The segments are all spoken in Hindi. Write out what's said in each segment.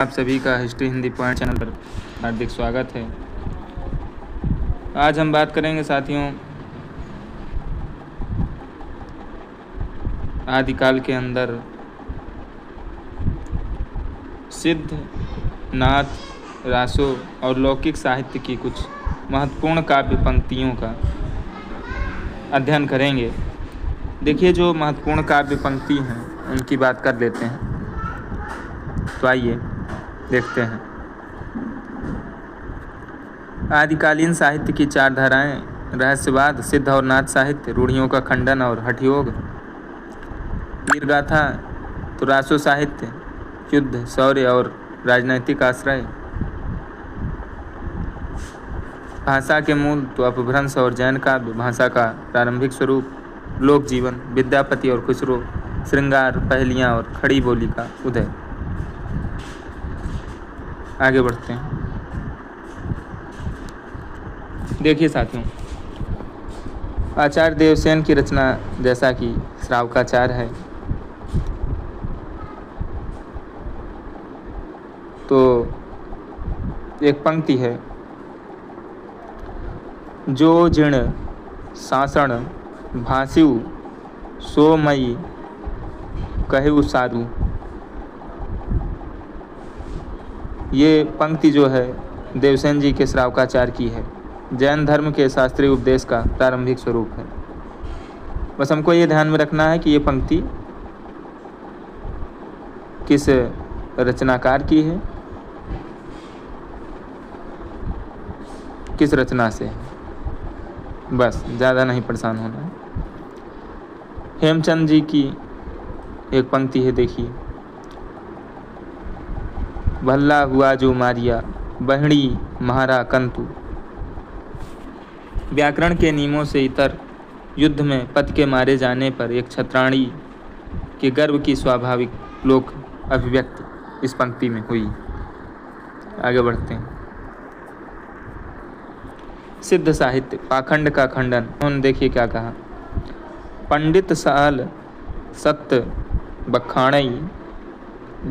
आप सभी का हिस्ट्री हिंदी पॉइंट चैनल पर हार्दिक स्वागत है। आज हम बात करेंगे साथियों आदिकाल के अंदर सिद्ध, नाथ, रासो और लौकिक साहित्य की कुछ महत्वपूर्ण काव्य पंक्तियों का अध्ययन करेंगे। देखिए, जो महत्वपूर्ण काव्य पंक्ति हैं उनकी बात कर लेते हैं। तो आइए देखते हैं। आदिकालीन साहित्य की चार धाराएं: रहस्यवाद, सिद्ध और नाथ साहित्य, रूढ़ियों का खंडन और हठयोग, वीरगाथा, तो रासो साहित्य, युद्ध, शौर्य और राजनैतिक आश्रय, भाषा के मूल तो अपभ्रंश और जैन काव्य, भाषा का प्रारंभिक स्वरूप, लोक जीवन, विद्यापति और खुसरो, श्रृंगार, पहेलियाँ और खड़ी बोली का उदय। आगे बढ़ते हैं। देखिए साथियों, आचार्य देवसेन की रचना जैसा कि श्रावकाचार है, तो एक पंक्ति है: जो जीर्ण सासण भासिउ सो मई कहु सारू। ये पंक्ति जो है देवसेन जी के श्रावकाचार की है। जैन धर्म के शास्त्रीय उपदेश का प्रारंभिक स्वरूप है। बस हमको ये ध्यान में रखना है कि ये पंक्ति किस रचनाकार की है, किस रचना से है, बस ज़्यादा नहीं परेशान होना है। हेमचंद जी की एक पंक्ति है, देखिए: भल्ला हुआ जो मारिया बहड़ी महारा कंतु। व्याकरण के नियमों से इतर युद्ध में पति के मारे जाने पर एक छत्राणी के गर्व की स्वाभाविक लोक अभिव्यक्ति इस पंक्ति में हुई। आगे बढ़ते हैं। सिद्ध साहित्य, पाखंड का खंडन। उन्होंने देखिए क्या कहा: पंडित सहल सत्य बखाणई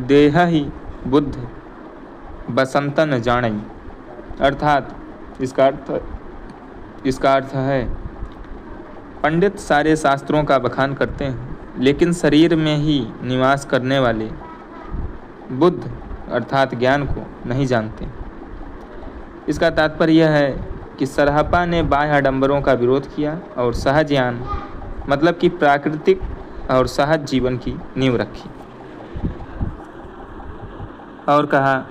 देह ही बुद्ध बसंतन जानई। अर्थात इसका अर्थ है, पंडित सारे शास्त्रों का बखान करते हैं, लेकिन शरीर में ही निवास करने वाले बुद्ध अर्थात ज्ञान को नहीं जानते। इसका तात्पर्य यह है कि सरहपा ने बाह्य आडंबरों का विरोध किया और सहज ज्ञान मतलब कि प्राकृतिक और सहज जीवन की नींव रखी। और कहा: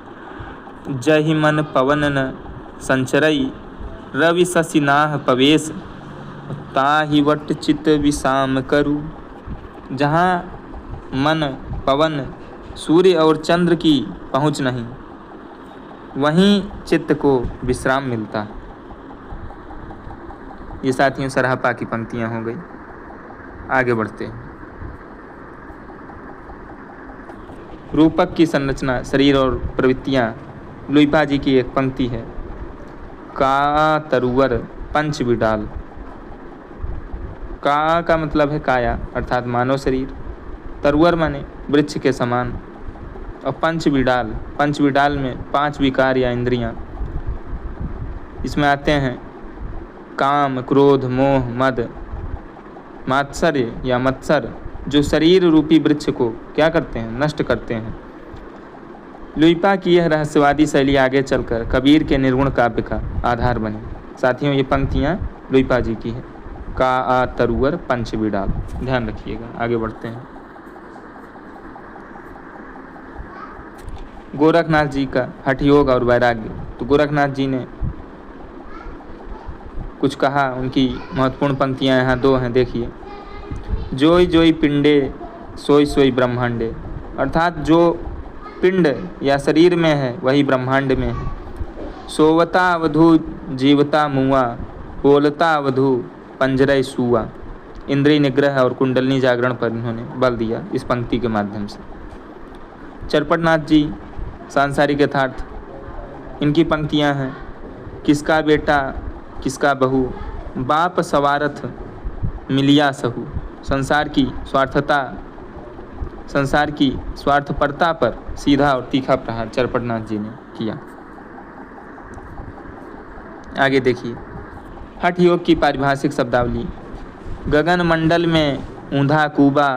जहि मन पवन न संचरई रवि शशि नाह पवेश ताहि वट चित विषाम करु। जहाँ मन, पवन, सूर्य और चंद्र की पहुँच नहीं, वहीं चित्त को विश्राम मिलता। ये साथियों सरहपा की पंक्तियाँ हो गई। आगे बढ़ते हैं। रूपक की संरचना, शरीर और प्रवृत्तियाँ। लुइपा जी की एक पंक्ति है: का तरुवर पंच विडाल। का मतलब है काया अर्थात मानव शरीर, तरुवर माने वृक्ष के समान, और पंच विडाल में 5 विकार या इंद्रियां। इसमें आते हैं काम, क्रोध, मोह, मद, मात्सर्य या मत्सर, जो शरीर रूपी वृक्ष को क्या करते हैं, नष्ट करते हैं। लुइपा की यह रहस्यवादी शैली आगे चलकर कबीर के निर्गुण काव्य का आधार बनी। साथियों, ये पंक्तियाँ लुइपा जी की है: का तरुवर पंच विडाल। ध्यान रखिएगा। आगे बढ़ते हैं। गोरखनाथ जी का हठयोग और वैराग्य। तो गोरखनाथ जी ने कुछ कहा, उनकी महत्वपूर्ण पंक्तियाँ यहाँ 2 हैं, देखिए: जोई जोई पिंडे सोई सोई ब्रह्मांडे। अर्थात जो पिंड या शरीर में है वही ब्रह्मांड में है। सोवता अवधु जीवता मुआ, बोलता अवधु पंजरय सुआ। इंद्रिय निग्रह और कुंडलनी जागरण पर इन्होंने बल दिया इस पंक्ति के माध्यम से। चरपटनाथ जी सांसारिक यथार्थ, इनकी पंक्तियां हैं: किसका बेटा किसका बहू, बाप सवारथ मिलिया सहू। संसार की स्वार्थता संसार की स्वार्थपरता पर सीधा और तीखा प्रहार चरपटनाथ जी ने किया। आगे देखिए, हठ योग की पारिभाषिक शब्दावली। गगन मंडल में ऊंधा कूबा,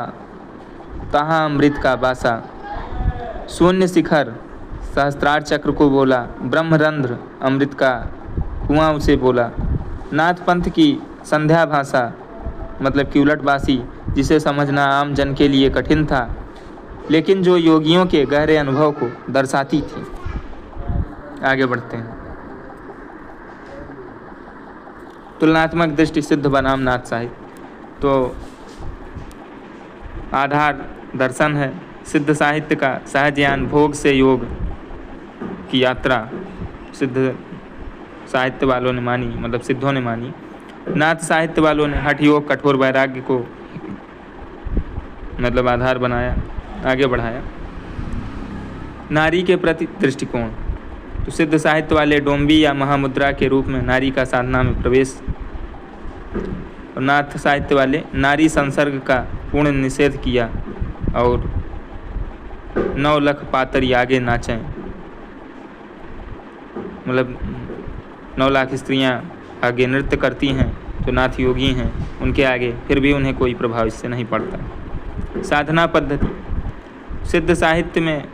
तहाँ अमृत का बासा। शून्य शिखर सहस्त्रार चक्र को बोला, ब्रह्मरंध्र अमृत का कुआं उसे बोला। नाथ पंथ की संध्या भाषा, मतलब कि उलटबासी, जिसे समझना आम जन के लिए कठिन था, लेकिन जो योगियों के गहरे अनुभव को दर्शाती थी। आगे बढ़ते हैं। तुलनात्मक दृष्टि सिद्ध बनाम नाथ साहित्य। तो आधार दर्शन है सिद्ध साहित्य का, सहज ज्ञान भोग से योग की यात्रा सिद्ध साहित्य वालों ने मानी, मतलब सिद्धों ने मानी। नाथ साहित्य वालों ने हठ योग कठोर वैराग्य को मतलब आधार बनाया, आगे बढ़ाया। नारी के प्रति दृष्टिकोण। तो सिद्ध साहित्य वाले डोंबी या महामुद्रा के रूप में नारी का साधना में प्रवेश, और नाथ साहित्य वाले नारी संसर्ग का पूर्ण निषेध किया और 9 लाख पातरी आगे नाचें, मतलब 9 लाख स्त्रियां आगे नृत्य करती हैं जो नाथ योगी हैं उनके आगे, फिर भी उन्हें कोई प्रभाव इससे नहीं पड़ता। साधना पद्धति। सिद्ध साहित्य में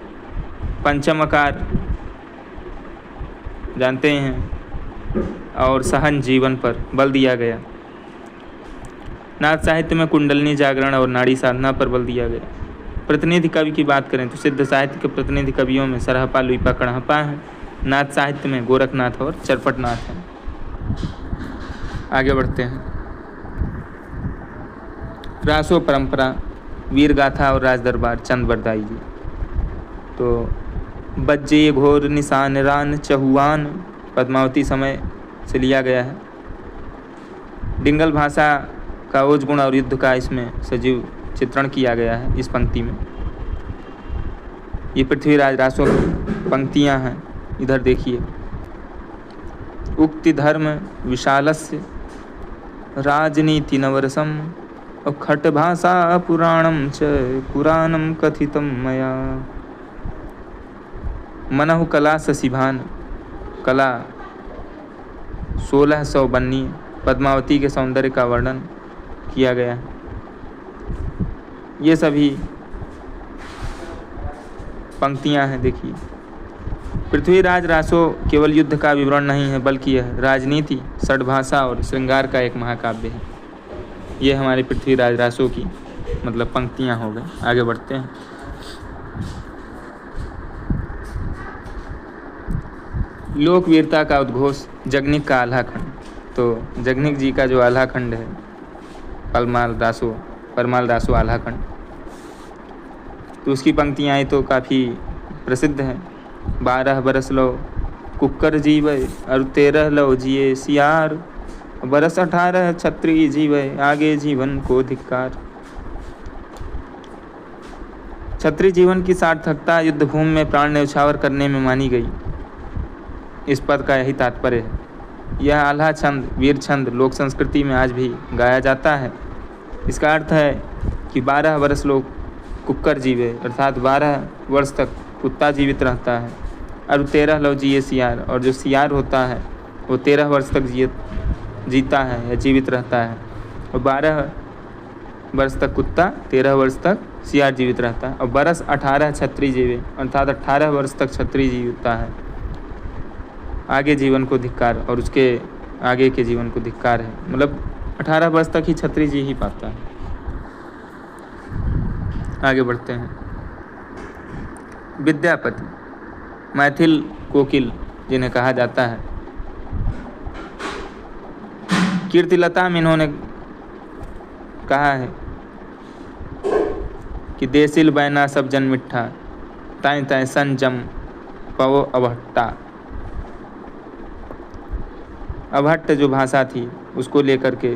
पंचमकार जानते हैं और सहन जीवन पर बल दिया गया। नाथ साहित्य में कुंडलनी जागरण और नाड़ी साधना पर बल दिया गया। प्रतिनिधि कवि की बात करें तो सिद्ध साहित्य के प्रतिनिधि कवियों में सरहपा, लुइपा, कणहपा हैं। नाथ साहित्य में गोरखनाथ और चरपटनाथ हैं। आगे बढ़ते हैं। रासो परंपरा, वीर गाथा और राज दरबार, चंद बरदाई जी। तो बज्जे घोर निशान रान चहुआन, पद्मावती समय से लिया गया है। डिंगल भाषा का ओज गुण और युद्ध का इसमें सजीव चित्रण किया गया है इस पंक्ति में। ये पृथ्वीराज रासो की पंक्तियां हैं, इधर देखिए। उक्ति धर्म विशालस्य राजनीति नवरसम, और खट भाषा पुराणम च पुराणम कथितम मया। मनहु कला शशिभान, कला 1600 बन्नी, पद्मावती के सौंदर्य का वर्णन किया गया है। ये सभी पंक्तियां हैं, देखिए। पृथ्वीराज रासो केवल युद्ध का विवरण नहीं है, बल्कि यह राजनीति, षड्भाषा और श्रृंगार का एक महाकाव्य है। ये हमारे पृथ्वीराज रासो की मतलब पंक्तियां हो गई। आगे बढ़ते हैं। लोकवीरता का उद्घोष, जगनिक का आल्हा खंड। तो जगनिक जी का जो आल्हा खंड है, परमाल रासो आल्हा खंड, तो उसकी पंक्तियाँ तो काफ़ी प्रसिद्ध हैं। 12 बरस लो कुक्कर जीवे, और 13 लो जिए सियार, बरस 18 छत्री जीवे, आगे जीवन को धिक्कार। छत्री जीवन की सार्थकता युद्धभूमि में प्राण न्यौछावर करने में मानी गई। इस पद का यही तात्पर्य है। यह आल्हा छंद, वीर छंद लोक संस्कृति में आज भी गाया जाता है। इसका अर्थ है कि 12 वर्ष लोग कुक्कर जीवे, अर्थात 12 वर्ष तक कुत्ता जीवित रहता है, और 13 लो जिए सियार, और जो सियार होता है वो 13 वर्ष तक जीता है या जीवित रहता है, और 12 वर्ष तक कुत्ता, 13 वर्ष तक सियार जीवित रहता है, और बरस 18 छत्री जीवे, अर्थात 18 वर्ष तक छत्री जीविता है। आगे जीवन को धिक्कार, और उसके आगे के जीवन को धिक्कार है, मतलब 18 वर्ष तक ही छत्री जी ही पाता है। आगे बढ़ते हैं। विद्यापति, मैथिल कोकिल जिन्हें कहा जाता है। कीर्तिलता में इन्होंने कहा है कि देसिल बैना सब जन मिठा, ताय ताय संजम पवो अभट्टा। अभट्ट जो भाषा थी उसको लेकर के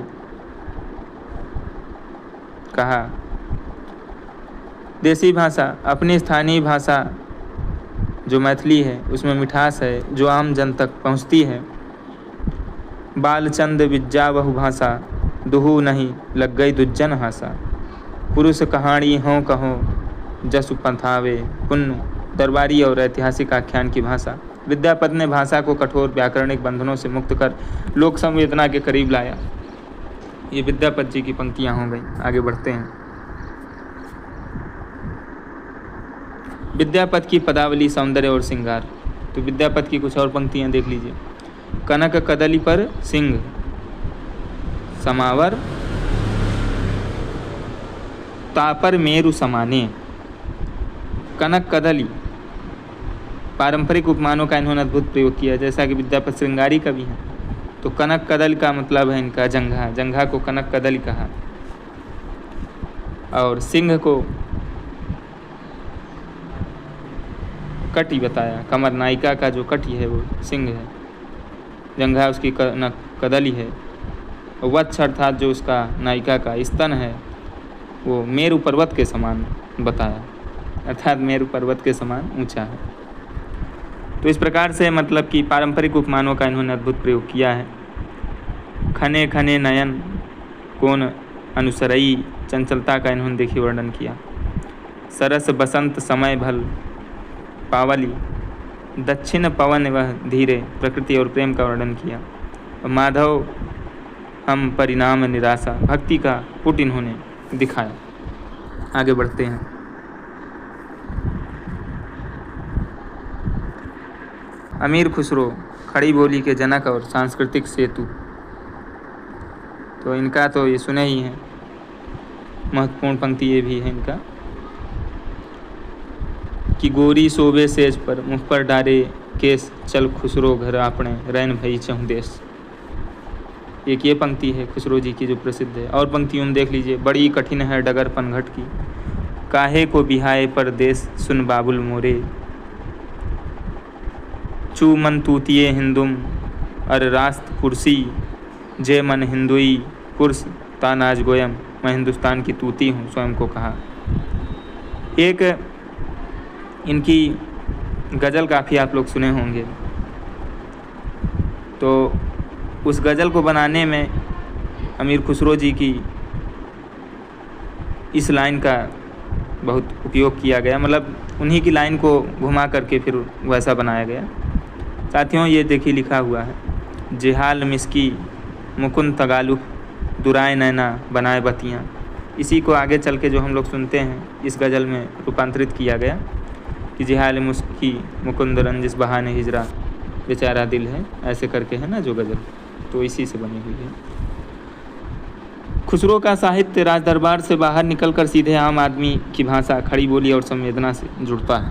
कहा, देसी भाषा, अपनी स्थानीय भाषा जो मैथिली है उसमें मिठास है जो आम जन तक पहुंचती है। बालचंद विज्जा बहु भाषा, दुहू नहीं लग गई दुज्जन हासा। पुरुष कहानी हों कहो जसु पंथावे पुण्य, दरबारी और ऐतिहासिक आख्यान की भाषा। विद्यापति ने भाषा को कठोर व्याकरणिक बंधनों से मुक्त कर लोक संवेदना के करीब लाया। ये विद्यापति जी की पंक्तियां हो गई। आगे बढ़ते हैं। विद्यापति की पदावली, सौंदर्य और श्रृंगार। तो विद्यापति की कुछ और पंक्तियां देख लीजिए। कनक कदली पर सिंह समावर, तापर मेरु समाने। कनक कदली पारंपरिक उपमानों का इन्होंने अद्भुत प्रयोग किया, जैसा कि विद्यापति श्रृंगारी कवि हैं। तो कनक कदल का मतलब है इनका जंघा, जंघा को कनक कदली कहा। और सिंह को कटी बताया, कमर नायिका का जो कटी है वो सिंह है, जंघा उसकी कनक कदली है। वत्स अर्थात जो उसका नायिका का स्तन है वो मेरु पर्वत के समान बताया, अर्थात मेरु पर्वत के समान ऊंचा है। तो इस प्रकार से मतलब कि पारंपरिक उपमानों का इन्होंने अद्भुत प्रयोग किया है। खने खने नयन कौन अनुसरई, चंचलता का इन्होंने देखिए वर्णन किया। सरस बसंत समय भल पावली, दक्षिण पवन वह धीरे, प्रकृति और प्रेम का वर्णन किया। माधव हम परिणाम निराशा, भक्ति का पुट इन्होंने दिखाया। आगे बढ़ते हैं। अमीर खुसरो, खड़ी बोली के जनक और सांस्कृतिक सेतु। तो इनका तो ये सुने ही हैं, महत्वपूर्ण पंक्ति ये भी है इनका कि गोरी सोबे सेज पर, मुँह पर डारे केस, चल खुसरो घर आपने, रैन भई चहुँ देश। एक ये पंक्ति है खुसरो जी की जो प्रसिद्ध है। और पंक्तियों में देख लीजिए। बड़ी कठिन है डगर पनघट की, काहे को बिहाए परदेश, सुन बाबुल मोरे। चू मन तूतिये हिंदुम, अर रास्त पुरसी, जे मन हिंदुई पुरुष तानाज गोयम। मैं हिंदुस्तान की तूती हूँ, स्वयं को कहा। एक इनकी गज़ल काफ़ी आप लोग सुने होंगे। तो उस गज़ल को बनाने में अमीर खुसरो जी की इस लाइन का बहुत उपयोग किया गया, मतलब उन्हीं की लाइन को घुमा करके फिर वैसा बनाया गया। साथियों ये देखिए लिखा हुआ है, जेहाल मिस्की मुकुंद तगालुफ, दुराए नैना बनाए बतियाँ। इसी को आगे चल के जो हम लोग सुनते हैं इस गज़ल में रूपांतरित किया गया कि जेहाल मुस्की मुकुंद रंजिस बहाने हिजरा, बेचारा दिल है, ऐसे करके है ना जो गज़ल, तो इसी से बनी हुई है। खुसरो का साहित्य राज दरबार से बाहर निकलकर सीधे आम आदमी की भाषा, खड़ी बोली और संवेदना से जुड़ता है।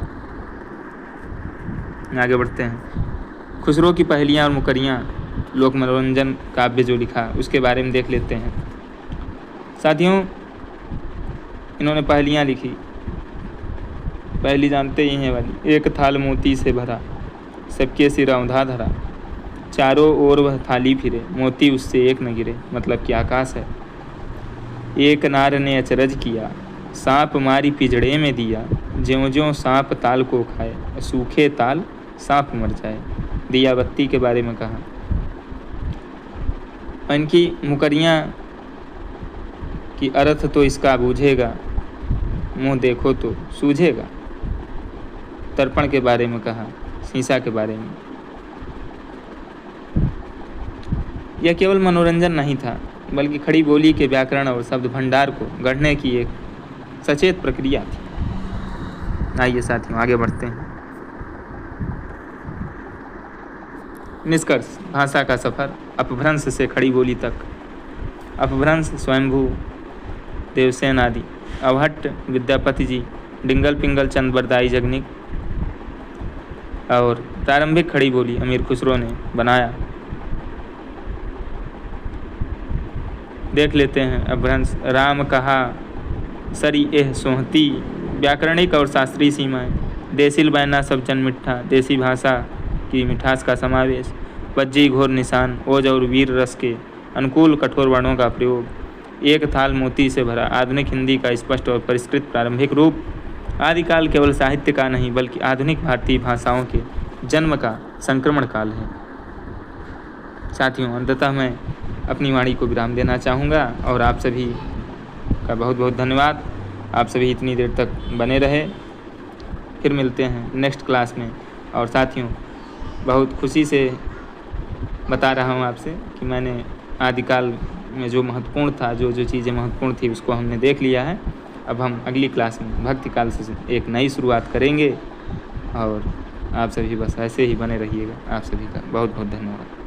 आगे बढ़ते हैं। खुसरो की पहेलियाँ और मुकरियाँ, लोक मनोरंजन काव्य जो लिखा उसके बारे में देख लेते हैं। साथियों इन्होंने पहेलियाँ लिखी। पहली जानते ही हैं वाली, एक थाल मोती से भरा, सबके सिर औंधा धरा, चारों ओर वह थाली फिरे, मोती उससे एक न गिरे। मतलब कि आकाश है। एक नार ने अचरज किया, सांप मारी पिजड़े में दिया, ज्यों ज्यों सांप ताल को खाए, सूखे ताल सांप मर जाए। दिया बत्ती के बारे में कहा। इनकी मुकरियाँ की अर्थ तो इसका बूझेगा, मुँह देखो तो सूझेगा। तर्पण के बारे में कहा, शीशा के बारे में। यह केवल मनोरंजन नहीं था, बल्कि खड़ी बोली के व्याकरण और शब्द भंडार को गढ़ने की एक सचेत प्रक्रिया थी। आइए साथियों आगे बढ़ते हैं। निष्कर्ष, भाषा का सफ़र अपभ्रंश से खड़ी बोली तक। अपभ्रंश स्वयंभू, देवसेन आदि, अवहट्ट, विद्यापति जी, डिंगल पिंगल, चंद बरदाई जगनिक और प्रारंभिक खड़ी बोली अमीर खुसरो ने बनाया। देख लेते हैं अपभ्रंश। राम कहा सरी एह सोहती, व्याकरणिक और शास्त्रीय सीमाएँ। देसिल बैना सब जन मिठा, देसी भाषा की मिठास का समावेश। वज्जी घोर निशान, ओज और वीर रस के अनुकूल कठोर वर्णों का प्रयोग। एक थाल मोती से भरा, आधुनिक हिंदी का स्पष्ट और परिष्कृत प्रारंभिक रूप। आदिकाल केवल साहित्य का नहीं बल्कि आधुनिक भारतीय भाषाओं के जन्म का संक्रमण काल है। साथियों अंततः मैं अपनी वाणी को विराम देना चाहूँगा और आप सभी का बहुत बहुत धन्यवाद। आप सभी इतनी देर तक बने रहे। फिर मिलते हैं नेक्स्ट क्लास में। और साथियों, बहुत खुशी से बता रहा हूँ आपसे कि मैंने आदिकाल में जो महत्वपूर्ण था, जो जो चीज़ें महत्वपूर्ण थी, उसको हमने देख लिया है। अब हम अगली क्लास में भक्ति काल से एक नई शुरुआत करेंगे। और आप सभी बस ऐसे ही बने रहिएगा। आप सभी का बहुत बहुत धन्यवाद।